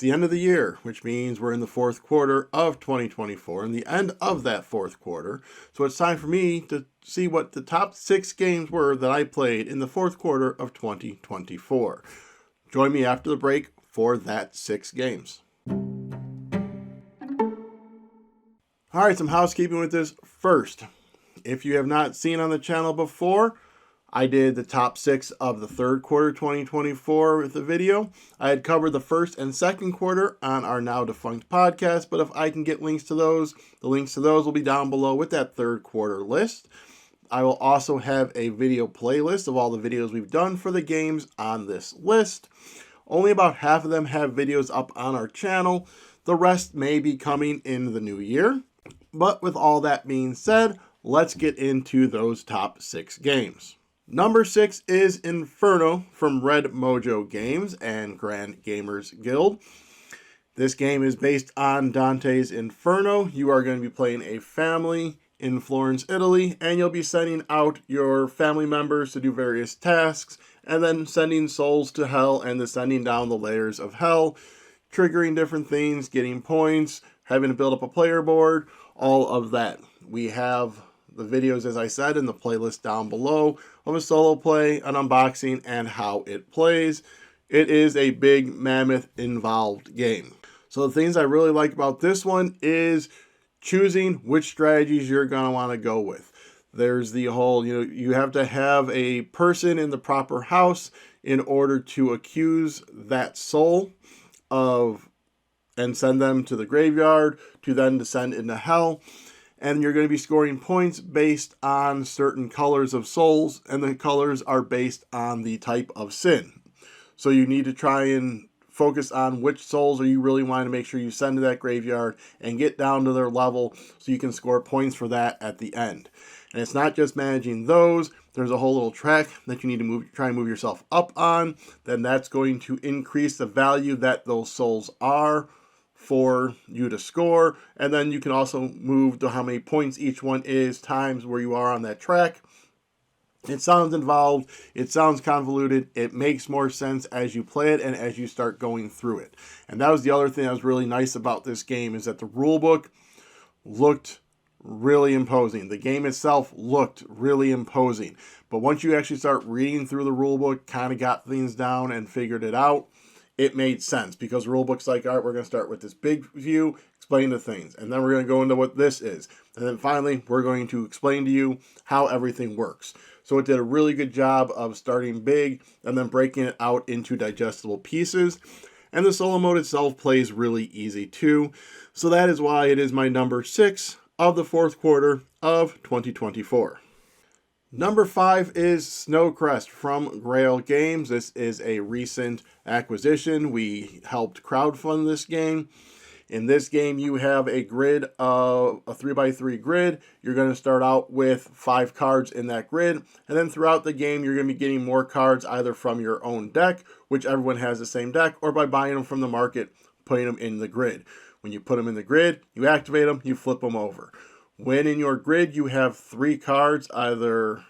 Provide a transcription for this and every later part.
the end of the year, which means we're in the fourth quarter of 2024 and the end of that fourth quarter. So it's time for me to see what the top 6 games were that I played in the fourth quarter of 2024. Join me after the break for that 6 games. All right, some housekeeping with this first. If you have not seen on the channel before, I did the top 6 of the third quarter 2024 with the video. I had covered the first and second quarter on our now defunct podcast, but if I can get links to those, the links to those will be down below with that third quarter list. I will also have a video playlist of all the videos we've done for the games on this list. Only about half of them have videos up on our channel. The rest may be coming in the new year. But with all that being said, let's get into those top 6 games. Number 6 is Inferno from Red Mojo Games and Grand Gamers Guild. This game is based on Dante's Inferno. You are going to be playing a family in Florence, Italy, and you'll be sending out your family members to do various tasks, and then sending souls to hell and descending down the layers of hell, triggering different things, getting points, having to build up a player board, all of that. We have the videos, as I said, in the playlist down below of a solo play, an unboxing, and how it plays. It is a big, mammoth, involved game. So the things I really like about this one is choosing which strategies you're going to want to go with. There's the whole, you have to have a person in the proper house in order to accuse that soul of and send them to the graveyard to then descend into hell. And you're going to be scoring points based on certain colors of souls, and the colors are based on the type of sin. So you need to try and focus on which souls are you really wanting to make sure you send to that graveyard and get down to their level so you can score points for that at the end. And it's not just managing those. There's a whole little track that you need to try and move yourself up on. Then that's going to increase the value that those souls are for you to score, and then you can also move to how many points each one is times where you are on that track. It sounds involved, it sounds convoluted, it makes more sense as you play it and as you start going through it. And that was the other thing that was really nice about this game, is that the rulebook looked really imposing. The game itself looked really imposing. But once you actually start reading through the rulebook, kind of got things down and figured it out, it made sense, because the rulebook's like, all right, we're going to start with this big view, explain the things, and then we're going to go into what this is. And then finally, we're going to explain to you how everything works. So it did a really good job of starting big and then breaking it out into digestible pieces. And the solo mode itself plays really easy too. So that is why it is my number 6 of the fourth quarter of 2024. Number 5 is Snowcrest from Grail Games. This is a recent acquisition. We helped crowdfund this game. In this game, you have a grid of a 3x3 grid. You're going to start out with 5 cards in that grid. And then throughout the game, you're going to be getting more cards either from your own deck, which everyone has the same deck, or by buying them from the market, putting them in the grid. When you put them in the grid, you activate them, you flip them over. When in your grid you have 3 cards, either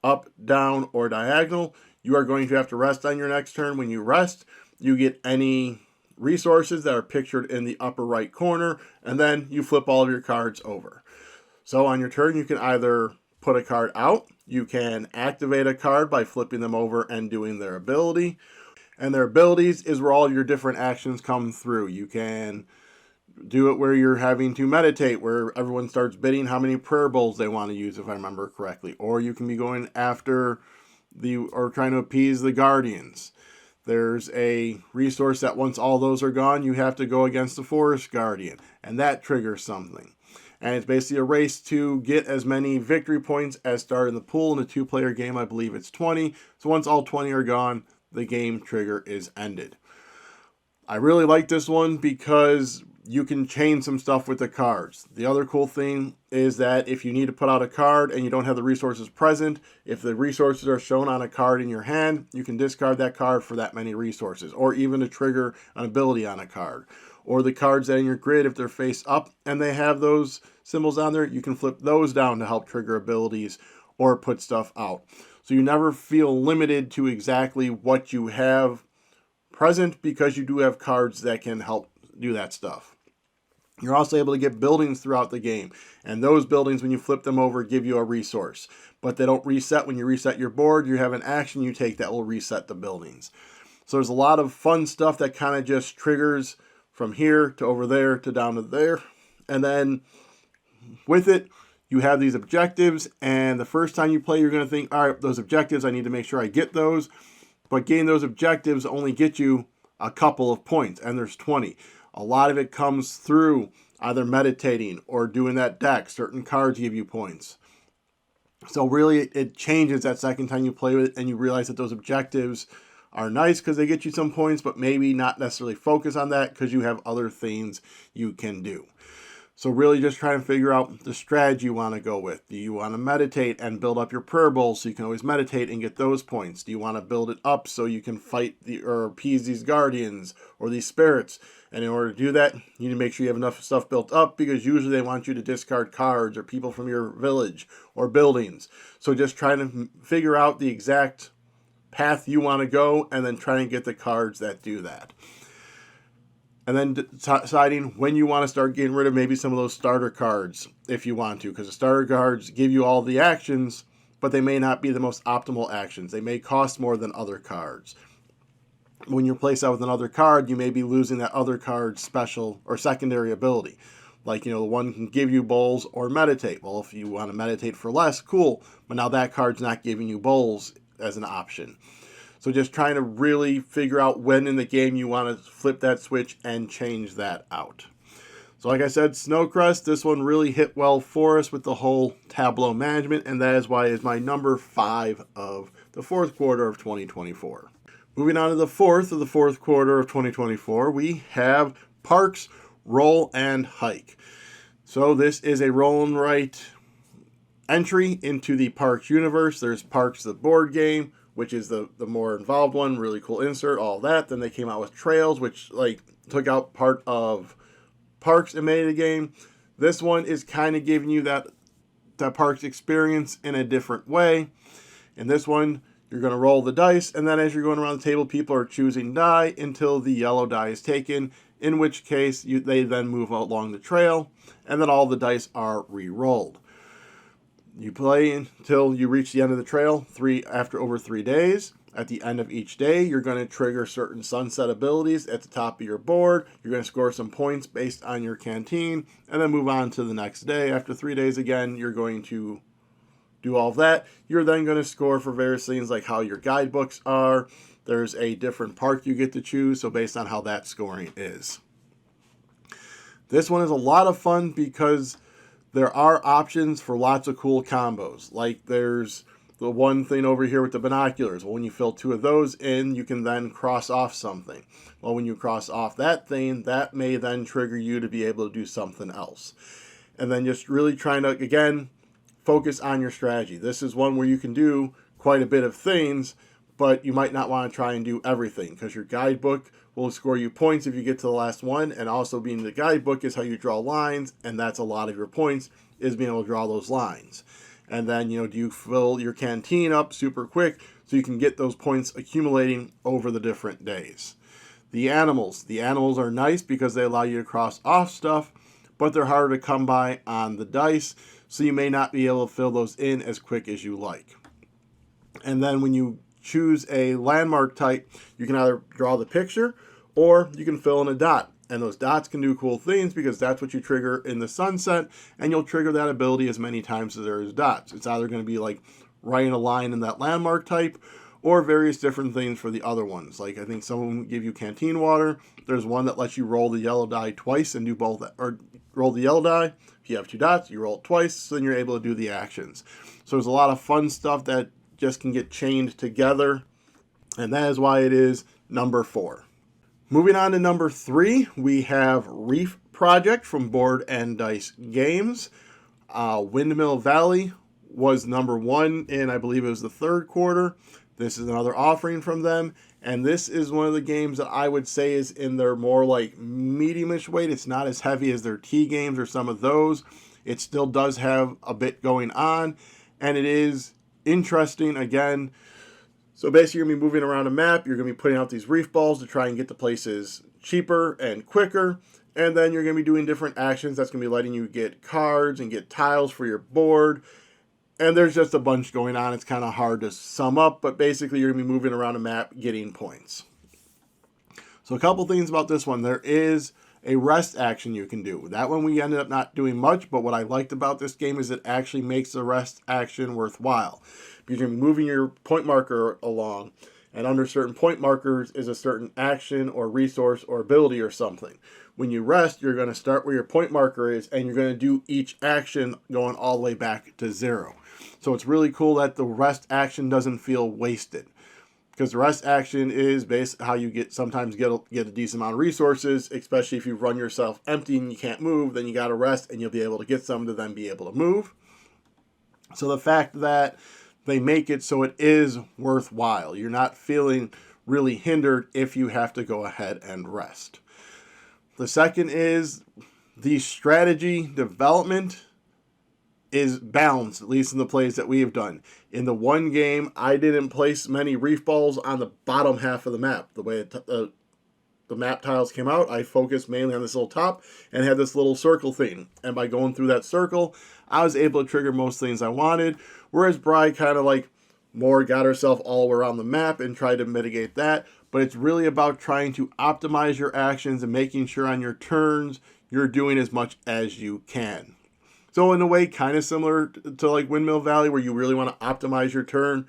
up, down, or diagonal, you are going to have to rest on your next turn. When you rest, you get any resources that are pictured in the upper right corner, and then you flip all of your cards over. So on your turn, you can either put a card out, you can activate a card by flipping them over and doing their ability, and their abilities is where all your different actions come through. You can do it where you're having to meditate, where everyone starts bidding how many prayer bowls they want to use, if I remember correctly. Or you can be going after or trying to appease the guardians. There's a resource that once all those are gone, you have to go against the forest guardian, and that triggers something. And it's basically a race to get as many victory points as start in the pool. In a 2-player game, I believe it's 20. So once all 20 are gone, the game trigger is ended. I really like this one because you can chain some stuff with the cards. The other cool thing is that if you need to put out a card and you don't have the resources present, if the resources are shown on a card in your hand, you can discard that card for that many resources, or even to trigger an ability on a card. Or the cards that are in your grid, if they're face up and they have those symbols on there, you can flip those down to help trigger abilities or put stuff out. So you never feel limited to exactly what you have present because you do have cards that can help do that stuff. You're also able to get buildings throughout the game, and those buildings, when you flip them over, give you a resource. But they don't reset. When you reset your board, you have an action you take that will reset the buildings. So there's a lot of fun stuff that kind of just triggers from here to over there to down to there. And then with it, you have these objectives, and the first time you play, you're going to think, all right, those objectives, I need to make sure I get those. But getting those objectives only get you a couple of points, and there's 20. A lot of it comes through either meditating or doing that deck. Certain cards give you points. So really, it changes that second time you play with it, and you realize that those objectives are nice because they get you some points, but maybe not necessarily focus on that because you have other things you can do. So really just try and figure out the strategy you want to go with. Do you want to meditate and build up your prayer bowls so you can always meditate and get those points? Do you want to build it up so you can fight or appease these guardians or these spirits? And in order to do that, you need to make sure you have enough stuff built up because usually they want you to discard cards or people from your village or buildings. So just trying to figure out the exact path you want to go and then try and get the cards that do that. And then deciding when you want to start getting rid of maybe some of those starter cards if you want to, because the starter cards give you all the actions, but they may not be the most optimal actions. They may cost more than other cards. When you're placed out with another card, you may be losing that other card's special or secondary ability. Like, the one can give you bowls or meditate. Well, if you want to meditate for less, cool. But now that card's not giving you bowls as an option. So just trying to really figure out when in the game you want to flip that switch and change that out. So like I said, Snowcrest, this one really hit well for us with the whole tableau management, and that is why it's my number 5 of the fourth quarter of 2024. Moving on to the fourth of the fourth quarter of 2024, we have Parks, Roll, and Hike. So this is a roll and write entry into the Parks universe. There's Parks, the board game, which is the more involved one, really cool insert, all that. Then they came out with Trails, which took out part of Parks and made it a game. This one is kind of giving you that Parks experience in a different way. In this one, you're going to roll the dice, and then as you're going around the table, people are choosing die until the yellow die is taken, in which case they then move along the trail, and then all the dice are re-rolled. You play until you reach the end of the trail after over 3 days. At the end of each day, you're going to trigger certain sunset abilities at the top of your board. You're going to score some points based on your canteen, and then move on to the next day. After 3 days again, you're going to do all of that. You're then going to score for various things like how your guidebooks are. There's a different park you get to choose, so based on how that scoring is. This one is a lot of fun because there are options for lots of cool combos. Like there's the one thing over here with the binoculars. Well, when you fill 2 of those in, you can then cross off something. Well, when you cross off that thing, that may then trigger you to be able to do something else. And then just really trying to, again, focus on your strategy. This is one where you can do quite a bit of things, but you might not want to try and do everything because your guidebook will score you points if you get to the last one, and also being the guidebook is how you draw lines, and that's a lot of your points, is being able to draw those lines. And then, do you fill your canteen up super quick so you can get those points accumulating over the different days. The animals are nice because they allow you to cross off stuff, but they're harder to come by on the dice, so you may not be able to fill those in as quick as you like. And then when you choose a landmark type, you can either draw the picture or you can fill in a dot. And those dots can do cool things because that's what you trigger in the sunset, and you'll trigger that ability as many times as there is dots. It's either going to be like writing a line in that landmark type or various different things for the other ones. Like I think some of them give you canteen water. There's one that lets you roll the yellow die twice and do both, or roll the yellow die. If you have 2 dots, you roll it twice, so then you're able to do the actions. So there's a lot of fun stuff that just can get chained together, and that is why it is number 4. Moving on to number 3, we have Reef Project from Board and Dice Games. Windmill Valley was number 1 in, I believe it was the third quarter. This is another offering from them, and this is one of the games that I would say is in their more like medium-ish weight. It's not as heavy as their T games or some of those. It still does have a bit going on, and it is interesting. Again, So basically, you're going to be moving around a map. You're going to be putting out these reef balls to try and get to places cheaper and quicker. And then you're going to be doing different actions. That's going to be letting you get cards and get tiles for your board. And there's just a bunch going on. It's kind of hard to sum up. But basically, you're going to be moving around a map getting points. So a couple things about this one. There is a rest action you can do. That one we ended up not doing much, but what I liked about this game is it actually makes the rest action worthwhile. Because you're moving your point marker along, and under certain point markers is a certain action or resource or ability or something. When you rest, you're going to start where your point marker is, and you're going to do each action going all the way back to 0. So it's really cool that the rest action doesn't feel wasted. Because the rest action is basically how you sometimes get a decent amount of resources, especially if you run yourself empty and you can't move, then you got to rest and you'll be able to get some to then be able to move. So the fact that they make it so it is worthwhile. You're not feeling really hindered if you have to go ahead and rest. The second is the strategy development is balanced, at least in the plays that we have done. In the one game, I didn't place many reef balls on the bottom half of the map. The way the map tiles came out, I focused mainly on this little top and had this little circle thing. And by going through that circle, I was able to trigger most things I wanted. Whereas Bri kind of like more got herself all around the map and tried to mitigate that. But it's really about trying to optimize your actions and making sure on your turns you're doing as much as you can. So in a way, kind of similar to like Windmill Valley, where you really want to optimize your turn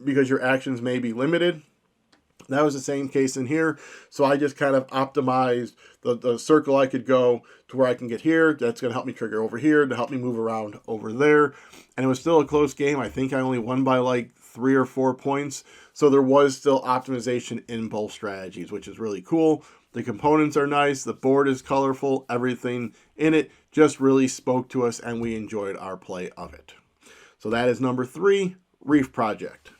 because your actions may be limited. That was the same case in here. So I just kind of optimized the circle I could go to where I can get here. That's going to help me trigger over here to help me move around over there. And it was still a close game. I think I only won by like 3 or 4 points. So there was still optimization in both strategies, which is really cool. The components are nice. The board is colorful. Everything in it just really spoke to us and we enjoyed our play of it. So that is number 3, Reef Project.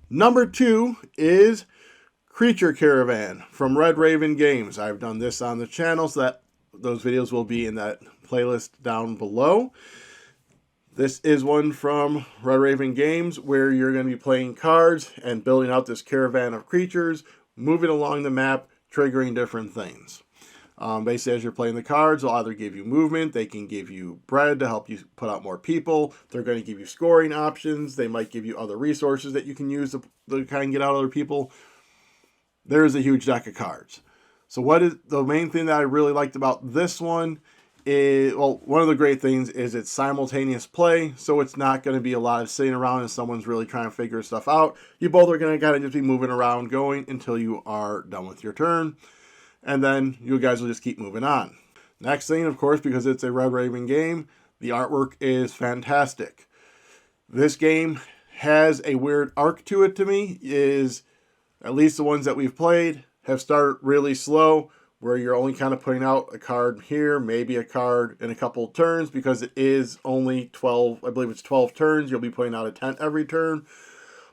Number 2 is Creature Caravan from Red Raven Games. I've done this on the channel, so that those videos will be in that playlist down below. This is one from Red Raven Games where you're going to be playing cards and building out this caravan of creatures, moving along the map, triggering different things. Basically, as you're playing the cards, they'll either give you movement, they can give you bread to help you put out more people, they're going to give you scoring options, they might give you other resources that you can use to kind of get out other people. There is a huge deck of cards. So what is the main thing that I really liked about this one is, well, one of the great things is it's simultaneous play, so it's not going to be a lot of sitting around and someone's really trying to figure stuff out. You both are going to kind of just be moving around going until you are done with your turn, and then you guys will just keep moving on. Next thing, of course, because it's a Red Raven game, the artwork is fantastic. This game has a weird arc to it to me, is at least the ones that we've played have started really slow, where you're only kind of putting out a card here, maybe a card in a couple of turns, because it is only 12, I believe it's 12 turns. You'll be putting out a tent every turn.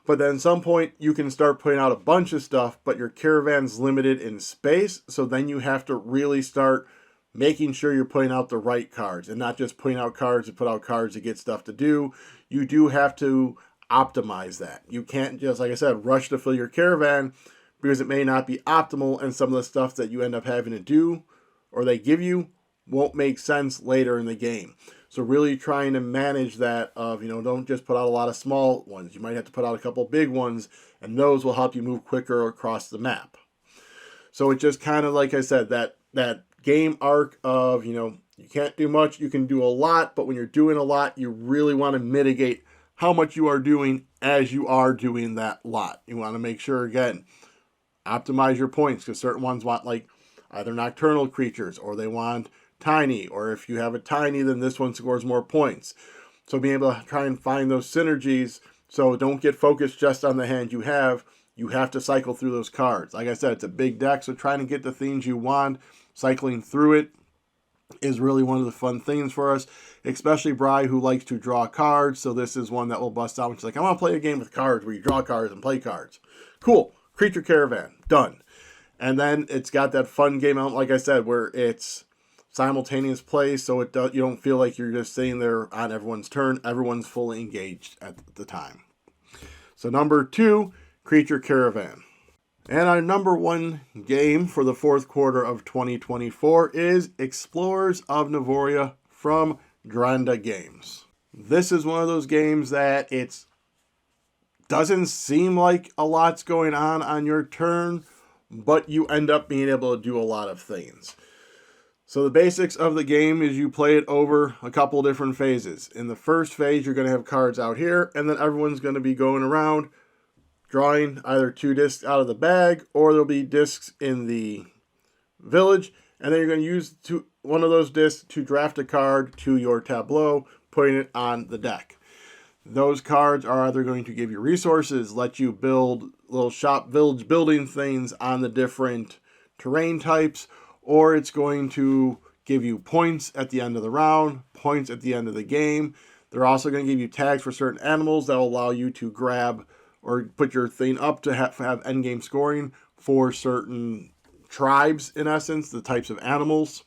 But then at some point, you can start putting out a bunch of stuff, but your caravan's limited in space, so then you have to really start making sure you're putting out the right cards, and not just putting out cards to put out cards to get stuff to do. You do have to optimize that. You can't just, like I said, rush to fill your caravan, because it may not be optimal, and some of the stuff that you end up having to do or they give you won't make sense later in the game. So really trying to manage that of, don't just put out a lot of small ones. You might have to put out a couple big ones, and those will help you move quicker across the map. So it's just kind of, like I said, that game arc of, you can't do much, you can do a lot, but when you're doing a lot, you really want to mitigate how much you are doing as you are doing that lot. You want to make sure, again, optimize your points, because certain ones want like either nocturnal creatures, or they want tiny, or if you have a tiny, then this one scores more points. So being able to try and find those synergies, so don't get focused just on the hand you have. You have to cycle through those cards. Like I said, it's a big deck, so trying to get the things you want, cycling through it is really one of the fun things for us, especially Bri, who likes to draw cards. So this is one that will bust out. She's like, I want to play a game with cards where you draw cards and play cards. Cool. Creature Caravan. Done. And then it's got that fun game element, like I said, where it's simultaneous play, so you don't feel like you're just sitting there on everyone's turn. Everyone's fully engaged at the time. So number 2, Creature Caravan. And our number one game for the fourth quarter of 2024 is Explorers of Novoria from Dranda Games. This is one of those games that it doesn't seem like a lot's going on your turn, but you end up being able to do a lot of things. So the basics of the game is you play it over a couple different phases. In the first phase, you're going to have cards out here, and then everyone's going to be going around drawing either 2 discs out of the bag, or there'll be discs in the village, and then you're going to use one of those discs to draft a card to your tableau, putting it on the deck. Those cards are either going to give you resources, let you build little shop village building things on the different terrain types, or it's going to give you points at the end of the round, points at the end of the game. They're also going to give you tags for certain animals that will allow you to grab or put your thing up to have endgame scoring for certain tribes, in essence, the types of animals.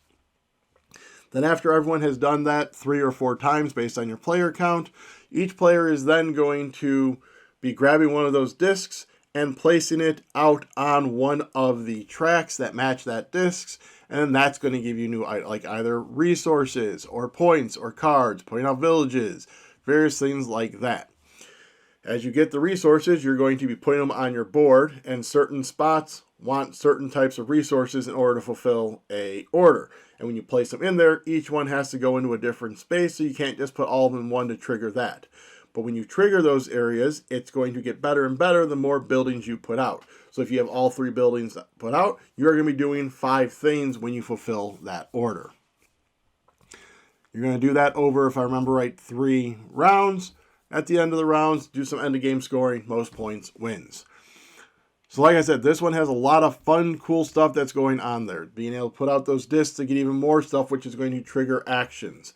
Then after everyone has done that 3 or 4 times based on your player count, each player is then going to be grabbing one of those discs and placing it out on one of the tracks that match that discs, and that's going to give you new, like, either resources or points or cards, pointing out villages, various things like that. As you get the resources, you're going to be putting them on your board, and certain spots want certain types of resources in order to fulfill a order. And when you place them in there, each one has to go into a different space, so you can't just put all of them in one to trigger that. But when you trigger those areas, it's going to get better and better the more buildings you put out. So if you have all 3 buildings put out, you're going to be doing 5 things when you fulfill that order. You're going to do that over, if I remember right, 3 rounds. At the end of the rounds, do some end-of-game scoring. Most points wins. So like I said, this one has a lot of fun, cool stuff that's going on there. Being able to put out those discs to get even more stuff, which is going to trigger actions.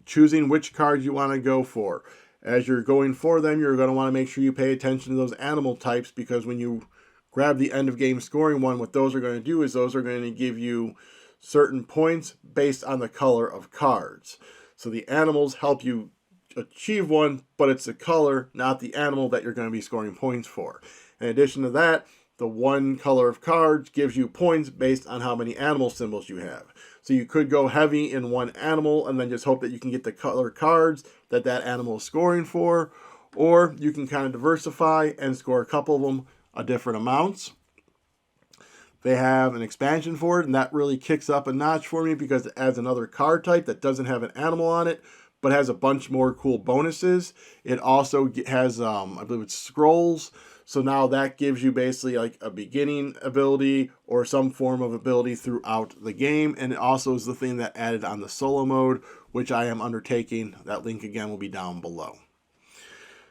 Choosing which cards you want to go for. As you're going for them, you're going to want to make sure you pay attention to those animal types, because when you grab the end-of-game scoring one, what those are going to do is those are going to give you certain points based on the color of cards. So the animals help you achieve one, but it's the color, not the animal, that you're going to be scoring points for. In addition to that, the one color of cards gives you points based on how many animal symbols you have. So you could go heavy in one animal and then just hope that you can get the color cards that animal is scoring for, or you can kind of diversify and score a couple of them at different amounts. They have an expansion for it, and that really kicks up a notch for me because it adds another card type that doesn't have an animal on it, but has a bunch more cool bonuses. It also has, I believe it's scrolls. So now that gives you basically like a beginning ability or some form of ability throughout the game. And it also is the thing that added on the solo mode, which I am undertaking. That link again will be down below.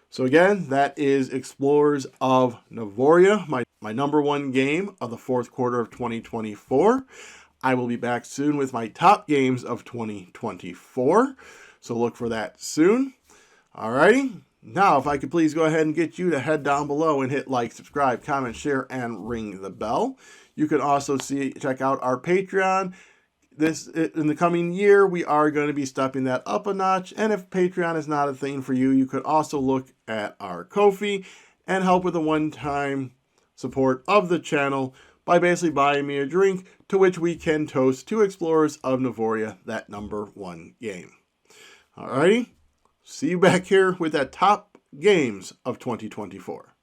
So again, that is Explorers of Novoria, my number one game of the fourth quarter of 2024. I will be back soon with my top games of 2024. So look for that soon. Alrighty. Now, if I could please go ahead and get you to head down below and hit like, subscribe, comment, share, and ring the bell. You can also check out our Patreon. In the coming year, we are going to be stepping that up a notch. And if Patreon is not a thing for you, you could also look at our Ko-fi and help with a one-time support of the channel by basically buying me a drink, to which we can toast to Explorers of Novoria, that number one game. Alrighty, see you back here with that top games of 2024.